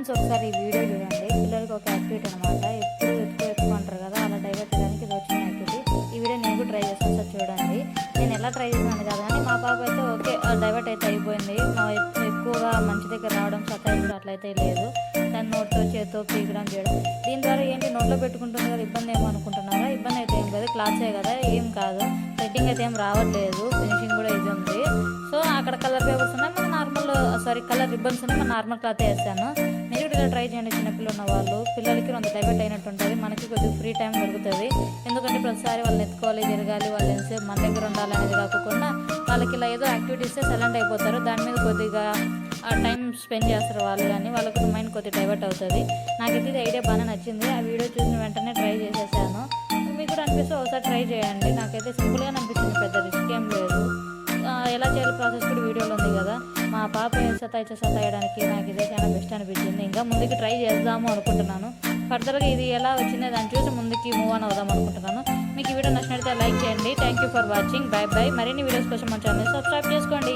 Friends ఒకసారి ఈ video చూడండి. పిల్లలకి ఒక యాక్టివిటీ అనమాట. ఎప్పుడు ఎత్తుకుంటారు కదా, అలా డైవర్ట్ చేయడానికి ఇది వచ్చిన యాక్టివిటీ. ఈ వీడియో నేను కూడా ట్రై చేస్తాను సార్, చూడండి. నేను ఎలా ట్రై చేసినాను కదా అని మా పాప అయితే ఓకే డైవర్ట్ అయితే అయిపోయింది. మా ఎక్కువగా మంచి దగ్గర రావడం సతాయించడం అట్లయితే లేదు. దాన్ని నోటితో చేతితో పీకడం చేయడం. దీని ద్వారా ఏంటి, నోట్లో పెట్టుకుంటుంది కదా, ఇబ్బంది ఏమో అనుకుంటున్నారా? ఇబ్బంది అయితే ఏం లేదు, క్లాత్సే కదా, ఏం కాదు. సెట్టింగ్ అయితే ఏం రావట్లేదు, ఫినిషింగ్ కూడా ఇది ఉంది. సో అక్కడ కలర్ పేపర్స్ ఉన్నాయి, మన నార్మల్ కలర్ రిబ్బన్స్ ఉన్నాయి, మన నార్మల్ క్లాత్ వేస్తాను. మీరు కూడా ట్రై చేయండి. చిన్నపిల్లలు ఉన్న వాళ్ళు, పిల్లలకి కొంత డైవర్ట్ అయినట్టు ఉంటుంది, మనకి కొద్దిగా ఫ్రీ టైం దొరుకుతుంది. ఎందుకంటే ప్రతిసారి వాళ్ళని ఎత్తుకోవాలి, తిరగాలి, వాళ్ళు ఎంతసేపు మన దగ్గర ఉండాలనేది కాకుండా వాళ్ళకి ఇలా ఏదో యాక్టివిటీస్తే సైలెంట్ అయిపోతారు. దాని మీద కొద్దిగా టైం స్పెండ్ చేస్తారు వాళ్ళు, కానీ వాళ్ళకు మైండ్ కొద్దిగా డైవర్ట్ అవుతుంది. నాకైతే ఇది ఐడియా బాగా నచ్చింది. ఆ వీడియో చూసిన వెంటనే ట్రై చేసేసాను. మీకు కూడా అనిపిస్తే ఒకసారి ట్రై చేయండి. నాకైతే సింపుల్గా అనిపించింది, పెద్ద రిస్క్ ఏం లేదు. ఎలా చేయాలి ప్రాసెస్ కూడా వీడియోలో ఉంది కదా. మా పాప సతాయడానికి నాకు ఇదే చాలా బెస్ట్ అనిపించింది. ఇంకా ముందుకు ట్రై చేద్దాము అనుకుంటున్నాను. ఫర్దర్గా ఇది ఎలా వచ్చిందో దాన్ని చూసి ముందుకి మూవ్ ఆన్ అవుదాం అనుకుంటున్నాను. మీకు ఈ వీడియో నచ్చినట్లయితే లైక్ చేయండి. Thank you for watching. By by. మరిన్ని వీడియోస్ కోసం మన ఛానల్ సబ్స్క్రైబ్ చేసుకోండి.